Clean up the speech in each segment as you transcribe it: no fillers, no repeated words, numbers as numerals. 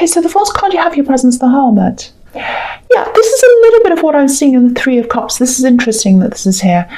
Okay, so the first card you have your presence, the Hermit. Yeah, this is a little bit of what I'm seeing in the Three of Cups. This is interesting that this is here.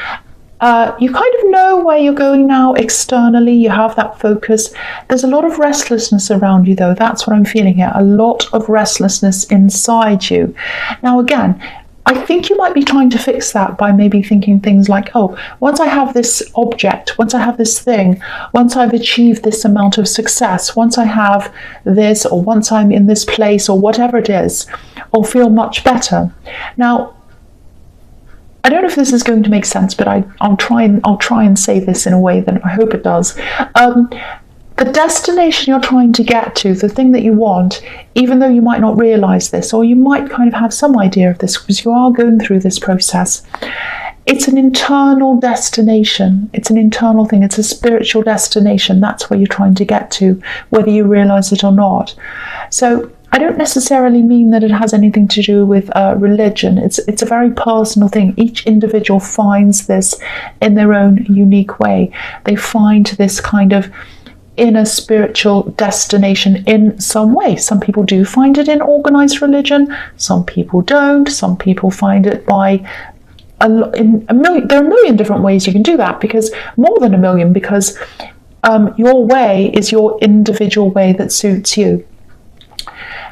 You kind of know where you're going now externally. You have that focus. There's a lot of restlessness around you, though. That's what I'm feeling here. A lot of restlessness inside you. Now, again, I think you might be trying to fix that by maybe thinking things like, oh, once I have this object, once I have this thing, once I've achieved this amount of success, once I have this, or once I'm in this place, or whatever it is, I'll feel much better. Now, I don't know if this is going to make sense, but I'll try and say this in a way that I hope it does. The destination you're trying to get to, the thing that you want, even though you might not realize this, or you might kind of have some idea of this because you are going through this process, it's an internal destination. It's an internal thing. It's a spiritual destination. That's where you're trying to get to, whether you realize it or not. So I don't necessarily mean that it has anything to do with religion. It's a very personal thing. Each individual finds this in their own unique way. They find this kind of inner spiritual destination in some way. Some people do find it in organized religion. Some people don't. Some people find it by there are a million different ways you can do that, because more than a million, because your way is your individual way that suits you.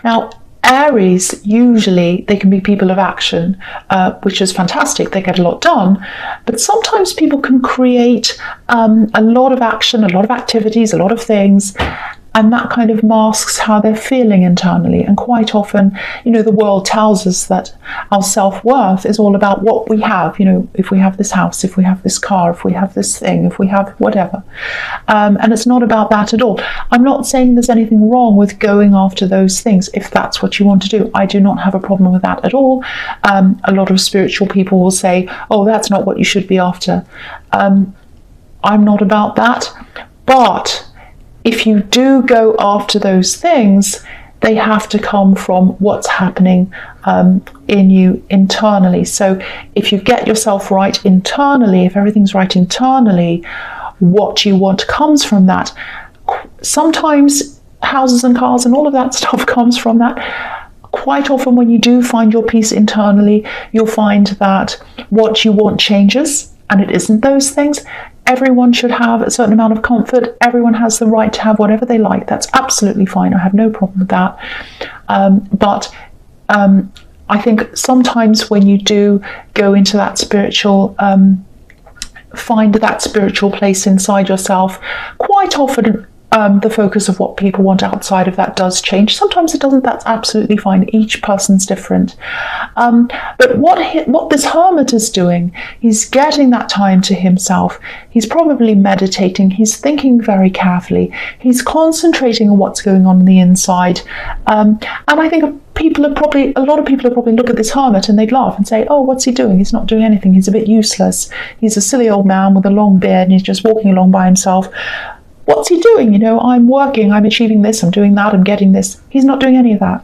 Now, Aries, usually they can be people of action, which is fantastic. They get a lot done. But sometimes people can create a lot of action, a lot of activities, a lot of things, and that kind of masks how they're feeling internally. And quite often, the world tells us that our self-worth is all about what we have. If we have this house, if we have this car, if we have this thing, if we have whatever. And it's not about that at all. I'm not saying there's anything wrong with going after those things if that's what you want to do. I do not have a problem with that at all. A lot of spiritual people will say, oh, that's not what you should be after. I'm not about that. But if you do go after those things, they have to come from what's happening in you internally. So if you get yourself right internally, if everything's right internally, what you want comes from that. Sometimes houses and cars and all of that stuff comes from that. Quite often when you do find your peace internally, you'll find that what you want changes, and it isn't those things. Everyone should have a certain amount of comfort. Everyone has the right to have whatever they like. That's absolutely fine. I have no problem with that. But I think sometimes when you do go into that spiritual, find that spiritual place inside yourself, quite often the focus of what people want outside of that does change. Sometimes it doesn't. That's absolutely fine. Each person's different. But what this hermit is doing, he's getting that time to himself. He's probably meditating. He's thinking very carefully. He's concentrating on what's going on the inside. And I think a lot of people are probably look at this hermit and they'd laugh and say, oh, what's he doing? He's not doing anything. He's a bit useless. He's a silly old man with a long beard and he's just walking along by himself. What's he doing? I'm working, I'm achieving this, I'm doing that, I'm getting this. He's not doing any of that.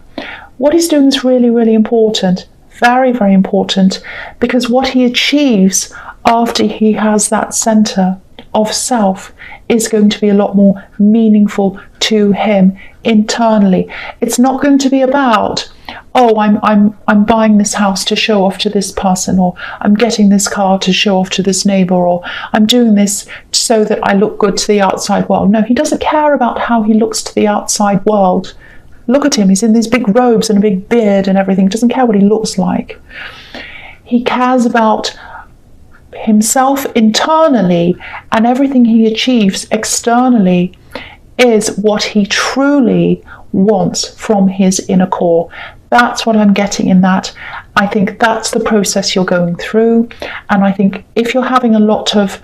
What he's doing is really, really important. Very, very important. Because what he achieves after he has that center of self is going to be a lot more meaningful to him internally. It's not going to be about, oh, I'm buying this house to show off to this person, or I'm getting this car to show off to this neighbor, or I'm doing this so that I look good to the outside world. No, he doesn't care about how he looks to the outside world. Look at him, he's in these big robes and a big beard and everything. He doesn't care what he looks like. He cares about himself internally, and everything he achieves externally is what he truly wants from his inner core. That's what I'm getting in that. I think that's the process you're going through. And I think if you're having a lot of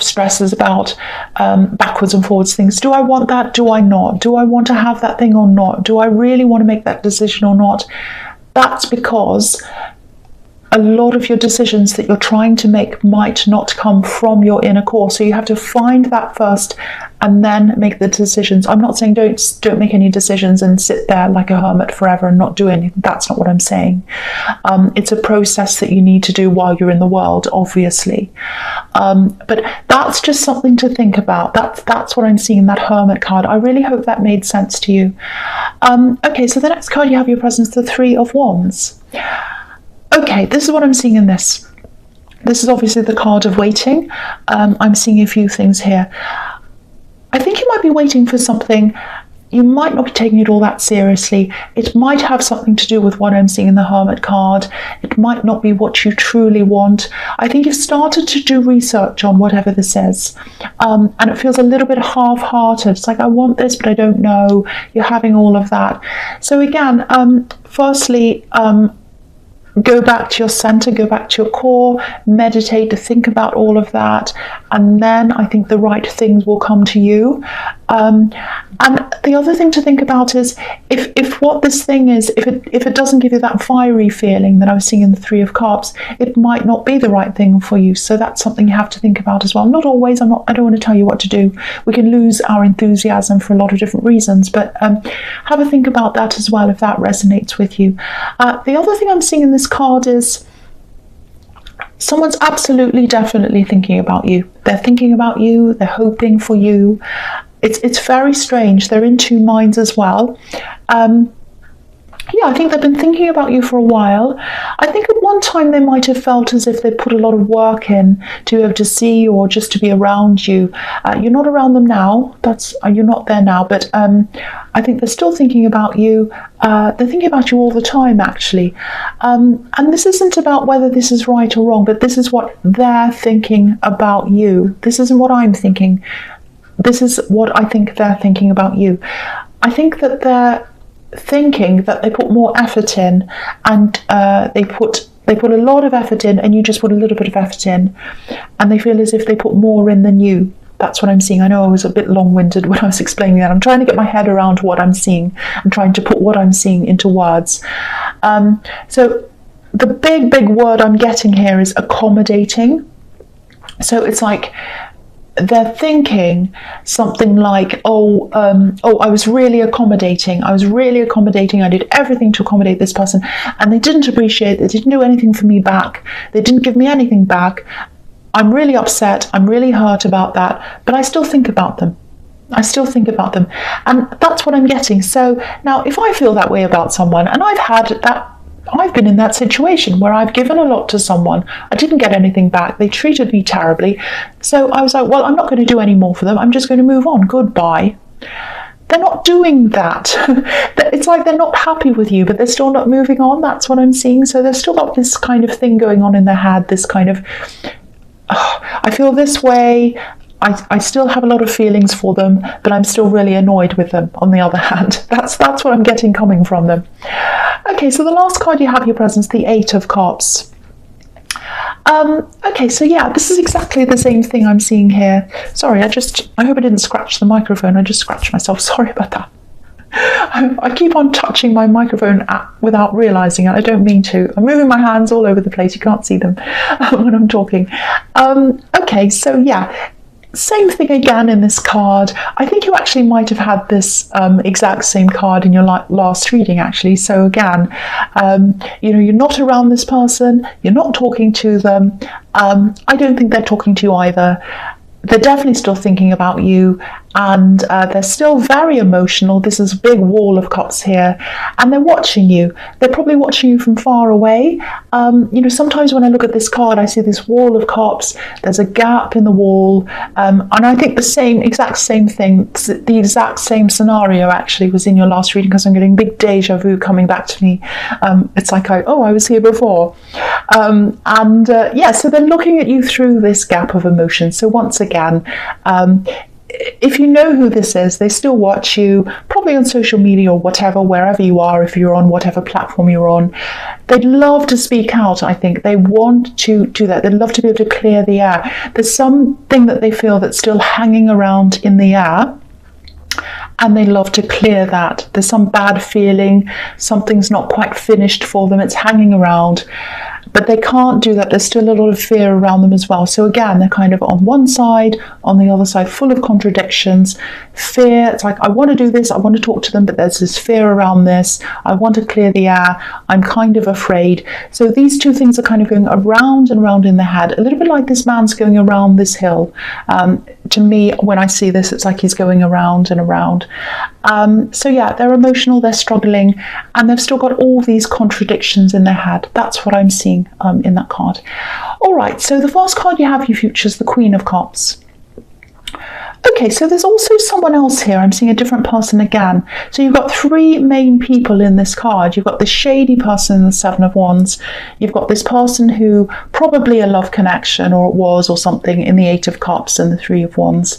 stresses about backwards and forwards things, do I want that? Do I not? Do I want to have that thing or not? Do I really want to make that decision or not? That's because a lot of your decisions that you're trying to make might not come from your inner core. So you have to find that first and then make the decisions. I'm not saying don't make any decisions and sit there like a hermit forever and not do anything. That's not what I'm saying. It's a process that you need to do while you're in the world, obviously. But that's just something to think about. That's what I'm seeing in that Hermit card. I really hope that made sense to you. Okay, so the next card you have your presence, the Three of Wands. Okay, this is what I'm seeing in this. This is obviously the card of waiting. I'm seeing a few things here. I think you might be waiting for something. You might not be taking it all that seriously. It might have something to do with what I'm seeing in the Hermit card. It might not be what you truly want. I think you've started to do research on whatever this is. And it feels a little bit half-hearted. It's like, I want this, but I don't know. You're having all of that. So again, firstly, go back to your center, go back to your core, meditate to think about all of that, and then I think the right things will come to you. And the other thing to think about is if what this thing is, if it doesn't give you that fiery feeling that I was seeing in the Three of Cups, it might not be the right thing for you. So that's something you have to think about as well. Not always. I don't want to tell you what to do. We can lose our enthusiasm for a lot of different reasons, but have a think about that as well if that resonates with you. The other thing I'm seeing in this card is someone's absolutely, definitely thinking about you. They're thinking about you. They're hoping for you. It's very strange. They're in two minds as well. Yeah, I think they've been thinking about you for a while. I think at one time they might have felt as if they put a lot of work in to be able to see you or just to be around you. You're not around them now. You're not there now, but I think they're still thinking about you. They're thinking about you all the time, actually. And this isn't about whether this is right or wrong, but this is what they're thinking about you. This isn't what I'm thinking. This is what I think they're thinking about you. I think that they're thinking that they put more effort in, and they put a lot of effort in, and you just put a little bit of effort in, and they feel as if they put more in than you. That's what I'm seeing. I know I was a bit long-winded when I was explaining that. I'm trying to get my head around what I'm seeing and trying to put what I'm seeing into words. So the big word I'm getting here is accommodating. So it's like they're thinking something like, I was really accommodating. I did everything to accommodate this person, and they didn't appreciate it. They didn't do anything for me back. They didn't give me anything back. I'm really upset. I'm really hurt about that, but I still think about them. And that's what I'm getting. So now if I feel that way about someone, and I've been in that situation where I've given a lot to someone, I didn't get anything back, they treated me terribly, so I was like, well, I'm not going to do any more for them, I'm just going to move on, goodbye. They're not doing that. It's like they're not happy with you, but they're still not moving on. That's what I'm seeing. So they've still got this kind of thing going on in their head, this kind of, I feel this way, I still have a lot of feelings for them, but I'm still really annoyed with them, on the other hand. That's what I'm getting coming from them. Okay, so the last card you have your presence, the Eight of Cups. Okay, so yeah, this is exactly the same thing I'm seeing here. Sorry, I hope I didn't scratch the microphone. I just scratched myself. Sorry about that. I keep on touching my microphone without realising it. I don't mean to. I'm moving my hands all over the place. You can't see them when I'm talking. Okay, so yeah. Same thing again in this card. I think you actually might have had this exact same card in your last reading, actually. So again, you're not around this person, you're not talking to them. I don't think they're talking to you either. They're definitely still thinking about you, and they're still very emotional. This is a big wall of cups here, and they're watching you. They're probably watching you from far away. Sometimes when I look at this card, I see this wall of cups. There's a gap in the wall, and I think the exact same thing, the exact same scenario actually was in your last reading, because I'm getting big deja vu coming back to me. It's like, I was here before. So they're looking at you through this gap of emotion. So once again, if you know who this is, they still watch you, probably on social media or whatever, wherever you are, if you're on whatever platform you're on. They'd love to speak out, I think. They want to do that. They'd love to be able to clear the air. There's something that they feel that's still hanging around in the air, and they love to clear that. There's some bad feeling, something's not quite finished for them, it's hanging around. but they can't do that. There's still a lot of fear around them as well. So again, they're kind of on one side, on the other side, full of contradictions. Fear, it's like, I want to do this, I want to talk to them, but there's this fear around this. I want to clear the air, I'm kind of afraid. So these two things are kind of going around and around in their head, a little bit like this man's going around this hill. To me, when I see this, it's like he's going around and around. So yeah, they're emotional, they're struggling, and they've still got all these contradictions in their head. That's what I'm seeing in that card. All right, so the first card you have, you Futures, the Queen of Cups. Okay, so there's also someone else here. I'm seeing a different person again. So you've got three main people in this card. You've got this shady person in the Seven of Wands. You've got this person who probably a love connection, or it was, or something, in the Eight of Cups and the Three of Wands.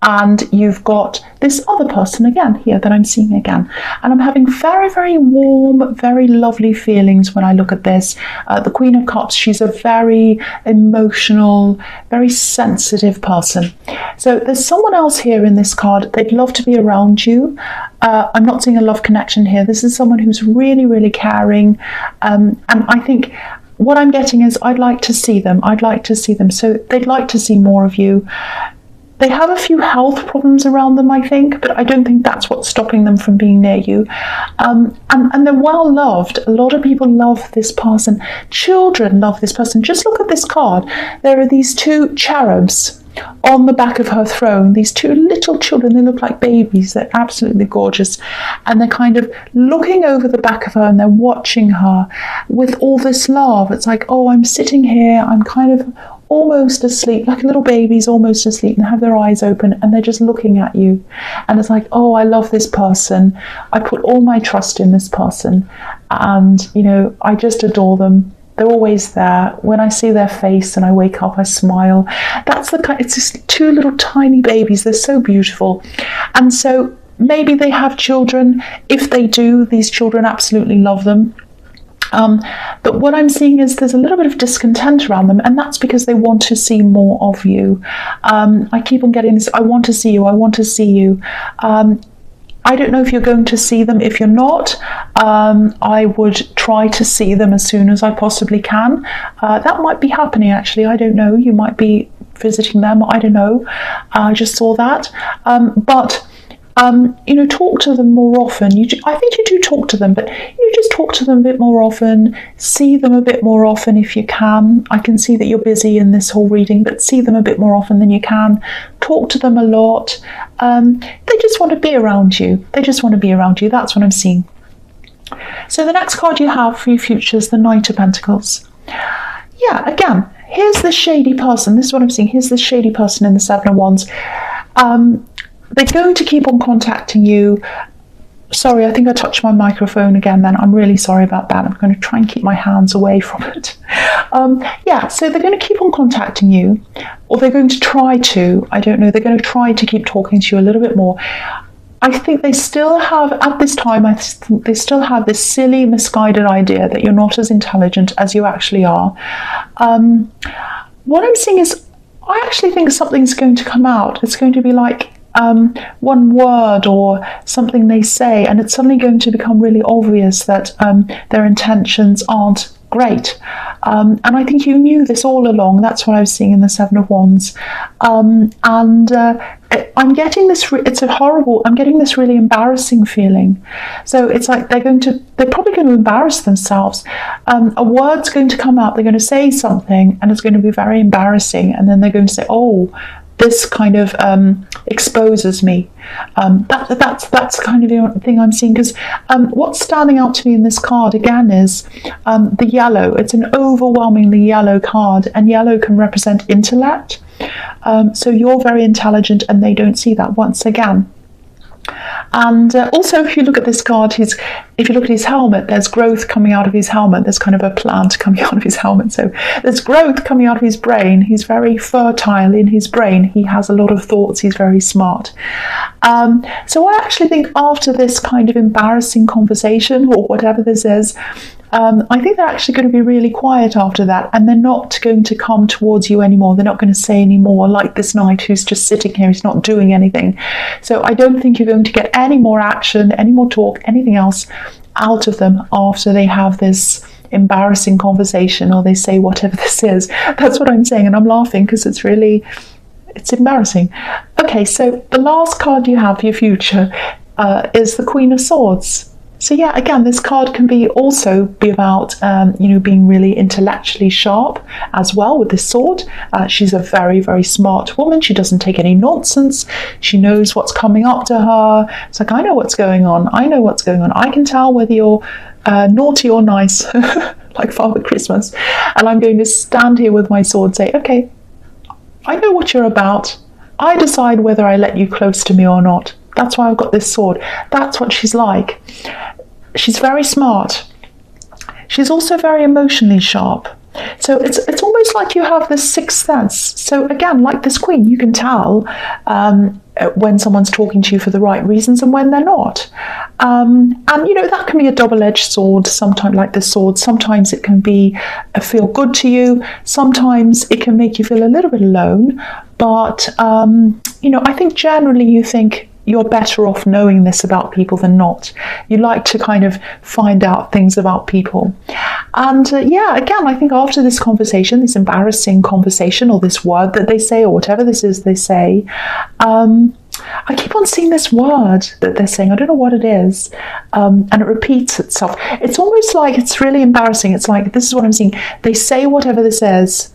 And you've got this other person again here that I'm seeing again. And I'm having very, very warm, very lovely feelings when I look at this. The Queen of Cups, she's a very emotional, very sensitive person. So there's someone else here in this card. They'd love to be around you. I'm not seeing a love connection here. This is someone who's really, really caring. And I think what I'm getting is I'd like to see them. I'd like to see them. So they'd like to see more of you. They have a few health problems around them, I think, but I don't think that's what's stopping them from being near you. And they're well loved. A lot of people love this person. Children love this person. Just look at this card. There are these two cherubs on the back of her throne, these two little children. They look like babies. They're absolutely gorgeous, and they're kind of looking over the back of her, and they're watching her with all this love. It's like, oh, I'm sitting here, I'm kind of almost asleep, like a little baby's almost asleep, and they have their eyes open and they're just looking at you, and it's like, oh, I love this person, I put all my trust in this person, and you know, I just adore them. They're always there. When I see their face and I wake up, I smile. That's the kind, it's just two little tiny babies. They're so beautiful. And so maybe they have children. If they do, these children absolutely love them. But what I'm seeing is there's a little bit of discontent around them, and that's because they want to see more of you. I keep on getting this, I want to see you, I want to see you. I don't know if you're going to see them. If you're not, I would try to see them as soon as I possibly can. That might be happening, actually. I don't know. You might be visiting them. I don't know. I just saw that. But you know, talk to them more often. I think you do talk to them, but you just talk to them a bit more often. See them a bit more often if you can. I can see that you're busy in this whole reading, but see them a bit more often than you can. Talk to them a lot. They just want to be around you. They just want to be around you. That's what I'm seeing. So the next card you have for your Futures, the Knight of Pentacles. Yeah, again, here's the shady person. This is what I'm seeing. Here's the shady person in the Seven of Wands. They're going to keep on contacting you. Sorry, I think I touched my microphone again then. I'm really sorry about that. I'm going to try and keep my hands away from it. Yeah, so they're going to keep on contacting you, or they're going to try to. I don't know. They're going to try to keep talking to you a little bit more. I think they still have, at this time, I think they still have this silly, misguided idea that you're not as intelligent as you actually are. What I'm seeing is, I actually think something's going to come out. It's going to be like, one word or something they say, and it's suddenly going to become really obvious that their intentions aren't great. And I think you knew this all along. That's what I was seeing in the Seven of Wands. I'm getting this, I'm getting this really embarrassing feeling. So it's like they're probably going to embarrass themselves. A word's going to come out, they're going to say something, and it's going to be very embarrassing, and then they're going to say, oh, this kind of exposes me. That's kind of the thing I'm seeing, because what's standing out to me in this card again is the yellow. It's an overwhelmingly yellow card, and yellow can represent intellect. So you're very intelligent, and they don't see that once again. And also, if you look at this card, if you look at his helmet, there's growth coming out of his helmet. There's kind of a plant coming out of his helmet. So there's growth coming out of his brain. He's very fertile in his brain. He has a lot of thoughts. He's very smart. So I actually think after this kind of embarrassing conversation, or whatever this is, I think they're actually going to be really quiet after that, and they're not going to come towards you anymore. They're not going to say any more, like this knight who's just sitting here, he's not doing anything. So I don't think you're going to get any more action, any more talk, anything else out of them after they have this embarrassing conversation, or they say whatever this is. That's what I'm saying, and I'm laughing because it's embarrassing. Okay, so the last card you have for your future is the Queen of Swords. So yeah, again, this card can also be about, being really intellectually sharp as well with this sword. She's a very, very smart woman. She doesn't take any nonsense. She knows what's coming up to her. It's like, I know what's going on. I know what's going on. I can tell whether you're naughty or nice, like Father Christmas. And I'm going to stand here with my sword and say, okay, I know what you're about. I decide whether I let you close to me or not. That's why I've got this sword. That's what she's like. She's very smart. She's also very emotionally sharp. So it's almost like you have this sixth sense. So again, like this queen, you can tell when someone's talking to you for the right reasons and when they're not. And that can be a double-edged sword. Sometimes, like this sword, sometimes it can feel good to you. Sometimes it can make you feel a little bit alone. But I think generally you think you're better off knowing this about people than not. You like to kind of find out things about people. And again, I think after this conversation, this embarrassing conversation, or this word that they say, or whatever this is they say, I keep on seeing this word that they're saying. I don't know what it is. And it repeats itself. It's almost like it's really embarrassing. It's like, this is what I'm seeing. They say whatever this is.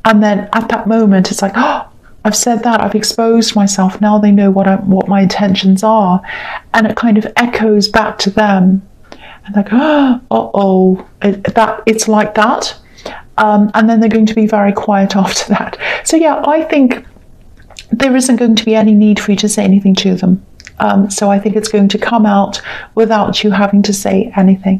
And then at that moment, it's like, oh, I've said that, I've exposed myself, now they know what my intentions are, and it kind of echoes back to them, and like, it's like that, and then they're going to be very quiet after that. So yeah, I think there isn't going to be any need for you to say anything to them. So I think it's going to come out without you having to say anything.